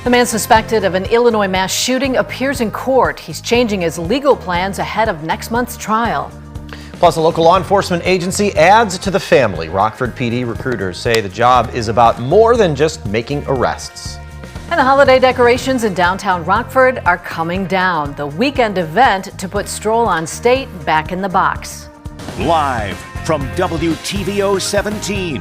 The man suspected of an Illinois mass shooting appears in court. He's changing his legal plans ahead of next month's trial. Plus, a local law enforcement agency adds to the family. Rockford PD recruiters say the job is about more than just making arrests. And the holiday decorations in downtown Rockford are coming down. The weekend event to put Stroll on State back in the box. Live from WTVO 17,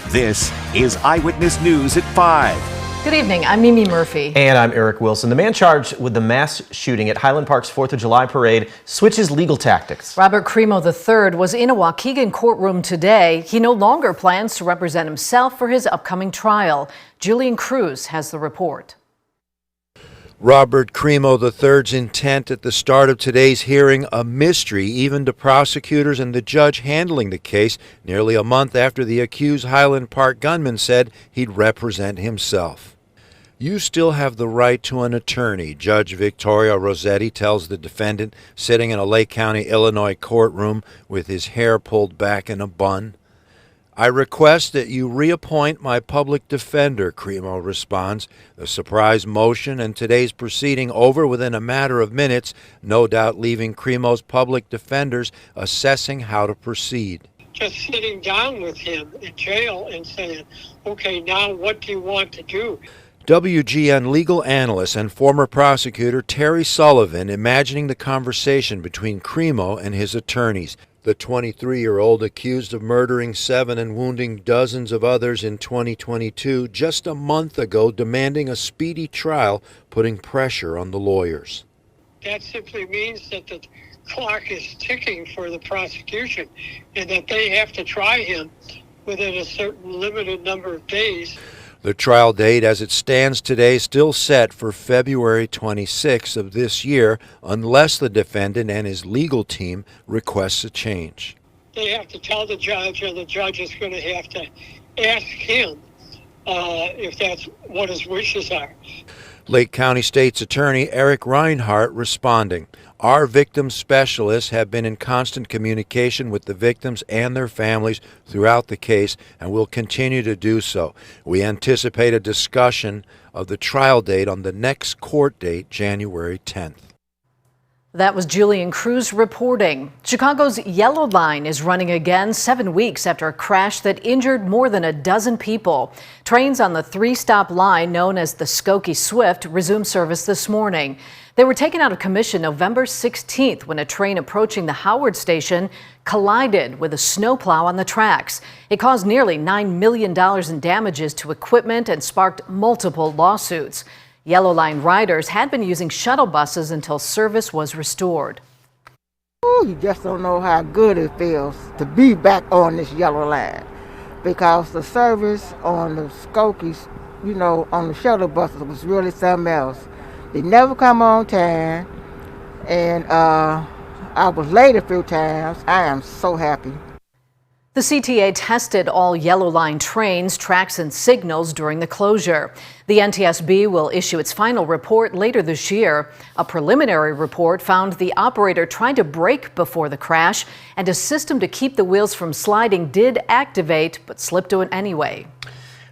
this is Eyewitness News at 5. Good evening, I'm Mimi Murphy. And I'm Eric Wilson. The man charged with the mass shooting at Highland Park's 4th of July parade switches legal tactics. Robert Cremo III was in a Waukegan courtroom today. He no longer plans to represent himself for his upcoming trial. Julian Cruz has the report. Robert Cremo III's intent at the start of today's hearing, a mystery even to prosecutors and the judge handling the case, nearly a month after the accused Highland Park gunman said he'd represent himself. You still have the right to an attorney, Judge Victoria Rossetti tells the defendant, sitting in a Lake County, Illinois courtroom with his hair pulled back in a bun. I request that you reappoint my public defender, Cremo responds. The surprise motion and today's proceeding over within a matter of minutes, no doubt leaving Cremo's public defenders assessing how to proceed. Just sitting down with him in jail and saying, okay, now what do you want to do? WGN legal analyst and former prosecutor Terry Sullivan imagining the conversation between Cremo and his attorneys. The 23-year-old accused of murdering 7 and wounding dozens of others in 2022, just a month ago demanding a speedy trial, putting pressure on the lawyers. That simply means that the clock is ticking for the prosecution and that they have to try him within a certain limited number of days. The trial date as it stands today still set for February 26 of this year unless the defendant and his legal team requests a change. They have to tell the judge, and the judge is going to have to ask him if that's what his wishes are. Lake County State's Attorney Eric Reinhart responding. Our victim specialists have been in constant communication with the victims and their families throughout the case and will continue to do so. We anticipate a discussion of the trial date on the next court date, January 10th. That was Julian Cruz reporting. Chicago's Yellow Line is running again 7 weeks after a crash that injured more than a dozen people. Trains on the 3-stop line known as the Skokie Swift resumed service this morning. They were taken out of commission November 16th when a train approaching the Howard station collided with a snowplow on the tracks. It caused nearly $9 million in damages to equipment and sparked multiple lawsuits. Yellow Line riders had been using shuttle buses until service was restored. Ooh, you just don't know how good it feels to be back on this Yellow Line, because the service on the Skokies, on the shuttle buses was really something else. They never come on time, and I was late a few times. I am so happy. The CTA tested all Yellow Line trains, tracks, and signals during the closure. The NTSB will issue its final report later this year. A preliminary report found the operator tried to brake before the crash, and a system to keep the wheels from sliding did activate, but slipped to it anyway.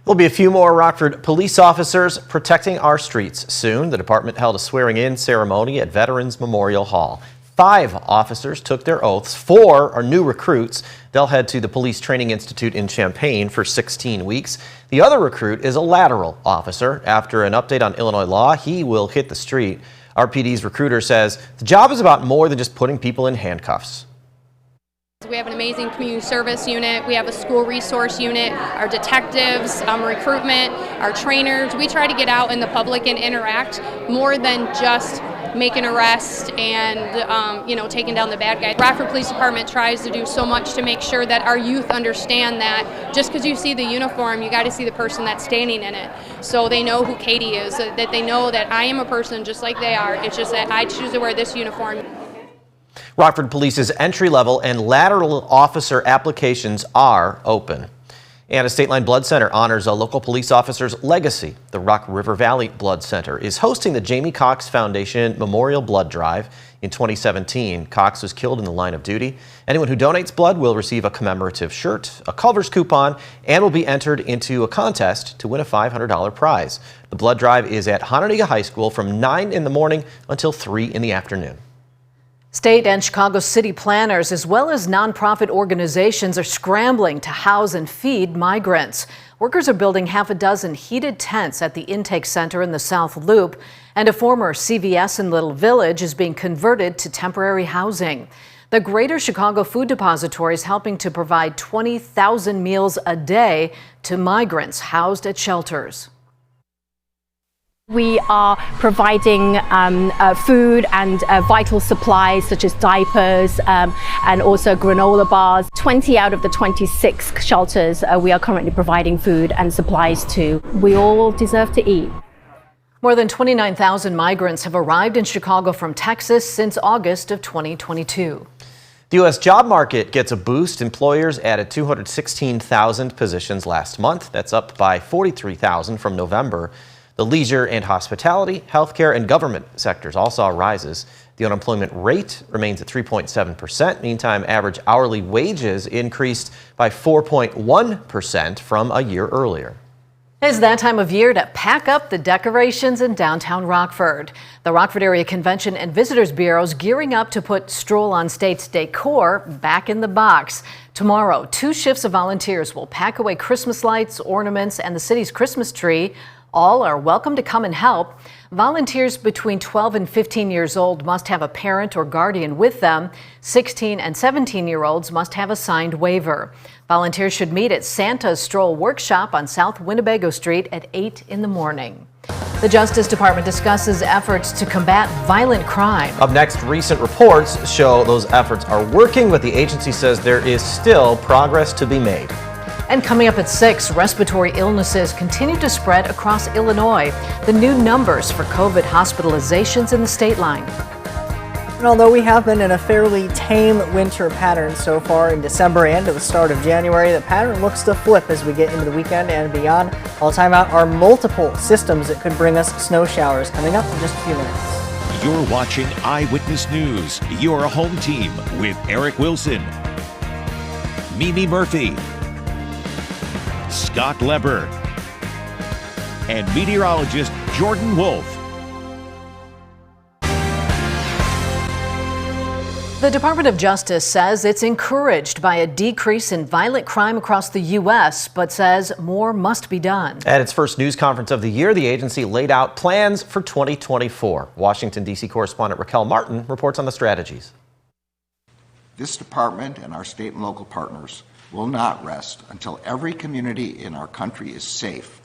There'll be a few more Rockford police officers protecting our streets soon. The department held a swearing-in ceremony at Veterans Memorial Hall. 5 officers took their oaths. 4 are new recruits. They'll head to the Police Training Institute in Champaign for 16 weeks. The other recruit is a lateral officer. After an update on Illinois law, he will hit the street. RPD's recruiter says the job is about more than just putting people in handcuffs. We have an amazing community service unit, we have a school resource unit, our detectives, recruitment, our trainers. We try to get out in the public and interact more than just make an arrest and taking down the bad guy. Rockford Police Department tries to do so much to make sure that our youth understand that just because you see the uniform, you got to see the person that's standing in it. So they know who Katie is, that they know that I am a person just like they are. It's just that I choose to wear this uniform. Rockford Police's entry-level and lateral officer applications are open. And a State Line Blood Center honors a local police officer's legacy. The Rock River Valley Blood Center is hosting the Jamie Cox Foundation Memorial Blood Drive. In 2017, Cox was killed in the line of duty. Anyone who donates blood will receive a commemorative shirt, a Culver's coupon, and will be entered into a contest to win a $500 prize. The blood drive is at Hononegah High School from 9 in the morning until 3 in the afternoon. State and Chicago city planners, as well as nonprofit organizations, are scrambling to house and feed migrants. Workers are building half a dozen heated tents at the intake center in the South Loop, and a former CVS in Little Village is being converted to temporary housing. The Greater Chicago Food Depository is helping to provide 20,000 meals a day to migrants housed at shelters. We are providing food and vital supplies such as diapers and also granola bars. 20 out of the 26 shelters we are currently providing food and supplies to. We all deserve to eat. More than 29,000 migrants have arrived in Chicago from Texas since August of 2022. The U.S. job market gets a boost. Employers added 216,000 positions last month. That's up by 43,000 from November. The leisure and hospitality, healthcare, and government sectors all saw rises. The unemployment rate remains at 3.7%. Meantime, average hourly wages increased by 4.1% from a year earlier. It's that time of year to pack up the decorations in downtown Rockford. The Rockford Area Convention and Visitors Bureau is gearing up to put Stroll on State's decor back in the box. Tomorrow, 2 shifts of volunteers will pack away Christmas lights, ornaments, and the city's Christmas tree. All are welcome to come and help. Volunteers between 12 and 15 years old must have a parent or guardian with them. 16 and 17-year-olds must have a signed waiver. Volunteers should meet at Santa's Stroll Workshop on South Winnebago Street at 8 in the morning. The Justice Department discusses efforts to combat violent crime. Up next, recent reports show those efforts are working, but the agency says there is still progress to be made. And coming up at 6, respiratory illnesses continue to spread across Illinois. The new numbers for COVID hospitalizations in the state line. And although we have been in a fairly tame winter pattern so far in December and to the start of January, the pattern looks to flip as we get into the weekend and beyond. All time out are multiple systems that could bring us snow showers coming up in just a few minutes. You're watching Eyewitness News, your home team with Eric Wilson, Mimi Murphy, Scott Leber, and meteorologist Jordan Wolf. The Department of Justice says it's encouraged by a decrease in violent crime across the U.S., but says more must be done. At its first news conference of the year, the agency laid out plans for 2024. Washington, D.C. correspondent Raquel Martin reports on the strategies. This department and our state and local partners will not rest until every community in our country is safe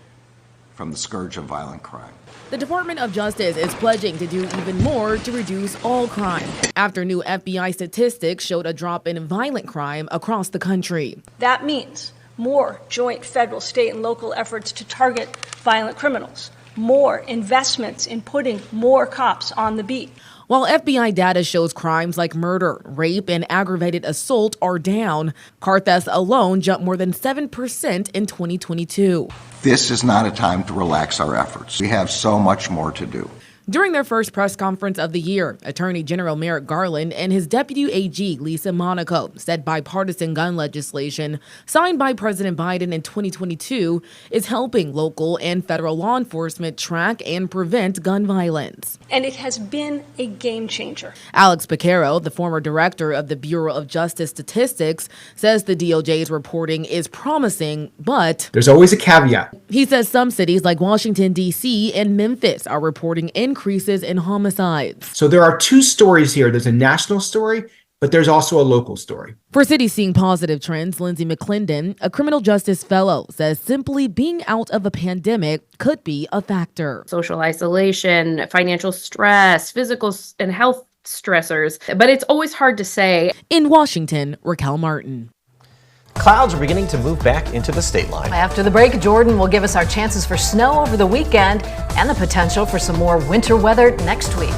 from the scourge of violent crime. The Department of Justice is pledging to do even more to reduce all crime after new FBI statistics showed a drop in violent crime across the country. That means more joint federal, state, and local efforts to target violent criminals, more investments in putting more cops on the beat. While FBI data shows crimes like murder, rape, and aggravated assault are down, car thefts alone jumped more than 7% in 2022. This is not a time to relax our efforts. We have so much more to do. During their first press conference of the year, Attorney General Merrick Garland and his deputy AG, Lisa Monaco, said bipartisan gun legislation signed by President Biden in 2022 is helping local and federal law enforcement track and prevent gun violence. And it has been a game changer. Alex Piquero, the former director of the Bureau of Justice Statistics, says the DOJ's reporting is promising, but there's always a caveat. He says some cities like Washington, D.C. and Memphis are reporting increases in homicides. So there are 2 stories here. There's a national story, but there's also a local story. For cities seeing positive trends, Lindsay McClendon, a criminal justice fellow, says simply being out of a pandemic could be a factor. Social isolation, financial stress, physical and health stressors, but it's always hard to say. In Washington, Raquel Martin. Clouds are beginning to move back into the state line. After the break, Jordan will give us our chances for snow over the weekend and the potential for some more winter weather next week.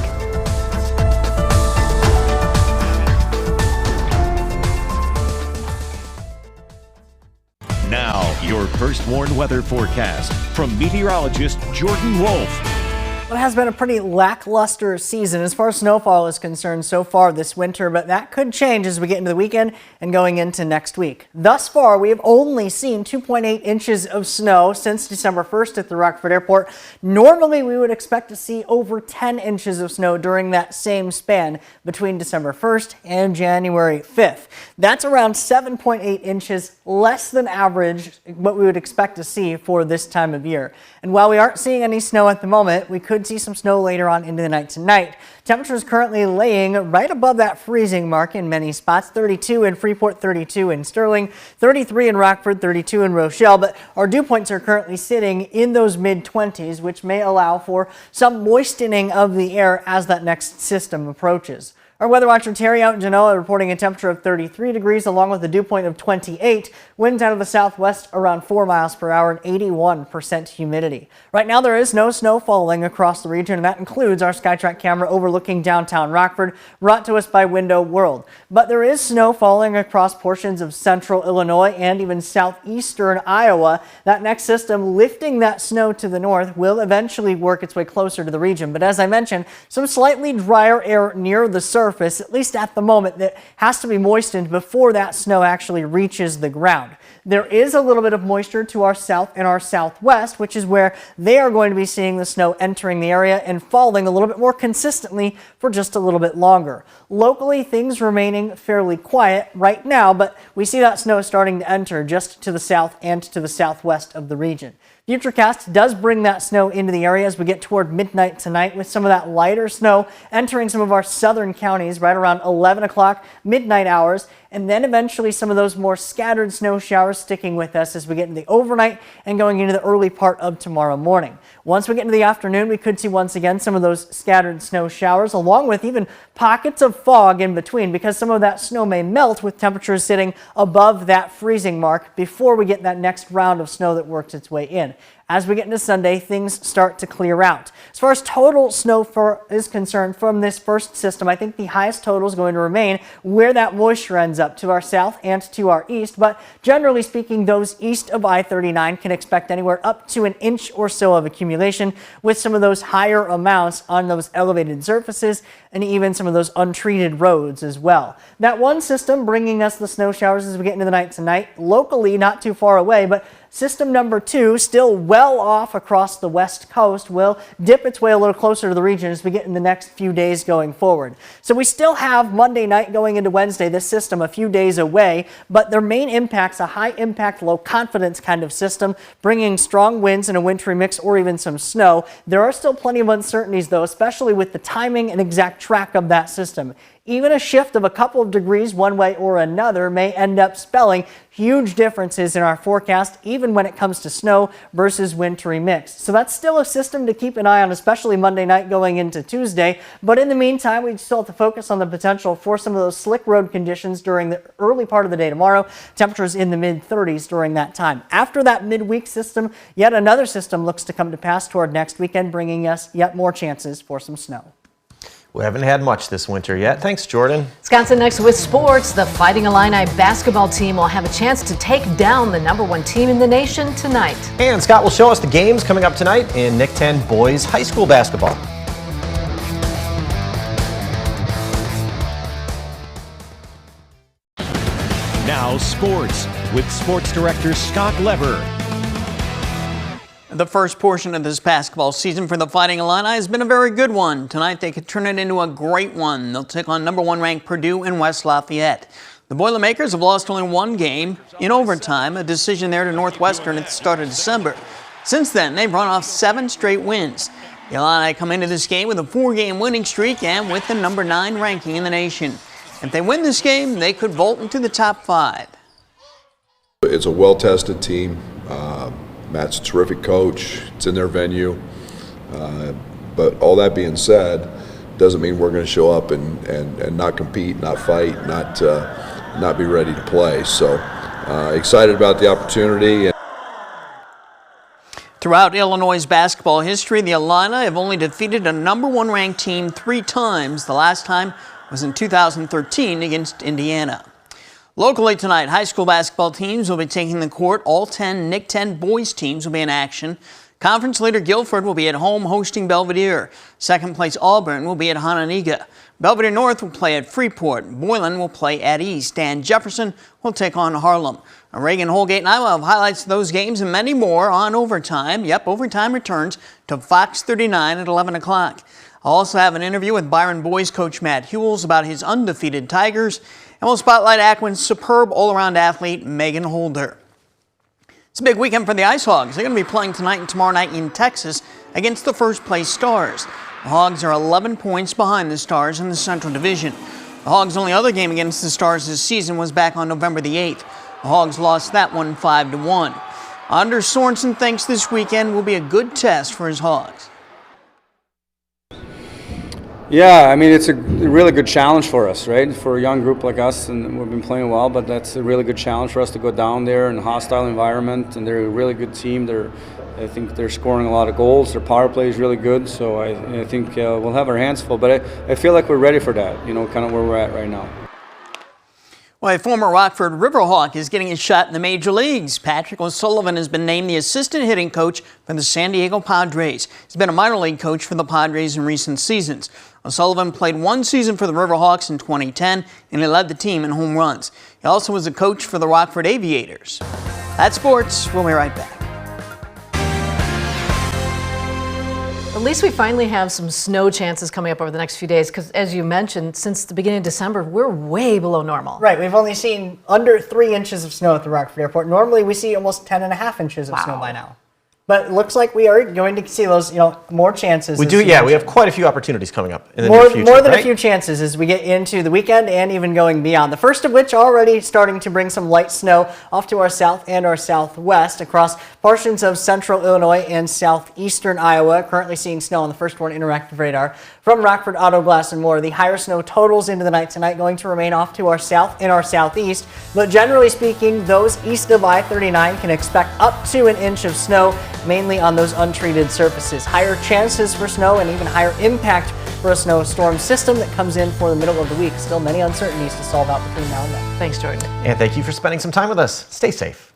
Now, your your first warned weather forecast from meteorologist Jordan Wolf. It has been a pretty lackluster season as far as snowfall is concerned so far this winter, but that could change as we get into the weekend and going into next week. Thus far, we have only seen 2.8 inches of snow since December 1st at the Rockford Airport. Normally, we would expect to see over 10 inches of snow during that same span between December 1st and January 5th. That's around 7.8 inches less than average, what we would expect to see for this time of year. And while we aren't seeing any snow at the moment, we could see some snow later on into the night tonight. Temperatures currently laying right above that freezing mark in many spots. 32 in Freeport, 32 in Sterling, 33 in Rockford, 32 in Rochelle. But our dew points are currently sitting in those mid-20s, which may allow for some moistening of the air as that next system approaches. Our weather watcher Terry out in Genoa reporting a temperature of 33 degrees along with a dew point of 28. Winds out of the southwest around 4 miles per hour and 81% humidity. Right now there is no snow falling across the region, and that includes our Skytrack camera overlooking downtown Rockford, brought to us by Window World. But there is snow falling across portions of central Illinois and even southeastern Iowa. That next system lifting that snow to the north will eventually work its way closer to the region. But as I mentioned, some slightly drier air near the surface, at least at the moment, that has to be moistened before that snow actually reaches the ground. There is a little bit of moisture to our south and our southwest, which is where they are going to be seeing the snow entering the area and falling a little bit more consistently for just a little bit longer. Locally, things remaining fairly quiet right now, but we see that snow starting to enter just to the south and to the southwest of the region. Futurecast does bring that snow into the area as we get toward midnight tonight, with some of that lighter snow entering some of our southern counties right around 11 o'clock midnight hours, and then eventually some of those more scattered snow showers sticking with us as we get into the overnight and going into the early part of tomorrow morning. Once we get into the afternoon, we could see once again some of those scattered snow showers, along with even pockets of fog in between, because some of that snow may melt with temperatures sitting above that freezing mark before we get that next round of snow that works its way in. As we get into Sunday, things start to clear out. As far as total snow is concerned from this first system, I think the highest total is going to remain where that moisture ends up, to our south and to our east. But generally speaking, those east of I-39 can expect anywhere up to an inch or so of accumulation, with some of those higher amounts on those elevated surfaces and even some of those untreated roads as well. That one system bringing us the snow showers as we get into the night tonight, locally not too far away, but system number 2, still well off across the west coast, will dip its way a little closer to the region as we get in the next few days going forward. So we still have Monday night going into Wednesday, this system a few days away, but their main impact's a high impact, low confidence kind of system, bringing strong winds and a wintry mix or even some snow. There are still plenty of uncertainties though, especially with the timing and exact track of that system. Even a shift of a couple of degrees one way or another may end up spelling huge differences in our forecast, even when it comes to snow versus wintry mix. So that's still a system to keep an eye on, especially Monday night going into Tuesday. But in the meantime, we still have to focus on the potential for some of those slick road conditions during the early part of the day tomorrow. Temperatures in the mid-30s during that time. After that midweek system, yet another system looks to come to pass toward next weekend, bringing us yet more chances for some snow. We haven't had much this winter yet. Thanks, Jordan. Wisconsin next with sports. The Fighting Illini basketball team will have a chance to take down the #1 team in the nation tonight. And Scott will show us the games coming up tonight in Nick 10 boys high school basketball. Now sports with sports director Scott Lever. The first portion of this basketball season for the Fighting Illini has been a very good one. Tonight they could turn it into a great one. They'll take on #1 ranked Purdue and West Lafayette. The Boilermakers have lost only one game in overtime, a decision there to Northwestern at the start of December. Since then, they've run off 7 straight wins. The Illini come into this game with a 4-game winning streak and with the #9 ranking in the nation. If they win this game, they could vault into the top 5. It's a well-tested team. Matt's a terrific coach. It's in their venue. But all that being said, doesn't mean we're going to show up and not compete, not fight, not be ready to play. So excited about the opportunity. Throughout Illinois' basketball history, the Illini have only defeated a #1 ranked team 3 times. The last time was in 2013 against Indiana. Locally tonight, high school basketball teams will be taking the court. All 10 Nick 10 boys teams will be in action. Conference leader Guilford will be at home hosting Belvedere. Second place Auburn will be at Hononegah. Belvedere North will play at Freeport. Boylan will play at East. And Jefferson will take on Harlem. Reagan, Holgate, and I will have highlights of those games and many more on Overtime. Yep, Overtime returns to Fox 39 at 11 o'clock. I'll also have an interview with Byron boys coach Matt Hewells about his undefeated Tigers. And we'll spotlight Ackman's superb all-around athlete, Megan Holder. It's a big weekend for the Ice Hogs. They're going to be playing tonight and tomorrow night in Texas against the first-place Stars. The Hogs are 11 points behind the Stars in the Central Division. The Hogs' only other game against the Stars this season was back on November the 8th. The Hogs lost that one 5-1. Anders Sorensen thinks this weekend will be a good test for his Hogs. Yeah, I mean, it's a really good challenge for us, right? For a young group like us, and we've been playing well, but that's a really good challenge for us to go down there in a hostile environment, and they're a really good team. I think they're scoring a lot of goals. Their power play is really good, so I think we'll have our hands full, but I feel like we're ready for that, kind of where we're at right now. Well, a former Rockford Riverhawk is getting a shot in the major leagues. Patrick O'Sullivan has been named the assistant hitting coach for the San Diego Padres. He's been a minor league coach for the Padres in recent seasons. O'Sullivan played one season for the Riverhawks in 2010, and he led the team in home runs. He also was a coach for the Rockford Aviators. That's sports. We'll be right back. At least we finally have some snow chances coming up over the next few days because, as you mentioned, since the beginning of December, we're way below normal. Right. We've only seen under 3 inches of snow at the Rockford Airport. Normally, we see almost 10.5 inches of snow by now. But it looks like we are going to see those, more chances. We do, yeah. We have quite a few opportunities coming up in the near future. More than a few chances as we get into the weekend and even going beyond. The first of which already starting to bring some light snow off to our south and our southwest across portions of central Illinois and southeastern Iowa. Currently seeing snow on the First Warn Interactive Radar. From Rockford Auto Glass and more, the higher snow totals into the night tonight going to remain off to our south and our southeast. But generally speaking, those east of I-39 can expect up to an inch of snow, mainly on those untreated surfaces. Higher chances for snow and even higher impact for a snowstorm system that comes in for the middle of the week. Still many uncertainties to solve out between now and then. Thanks, Jordan. And thank you for spending some time with us. Stay safe.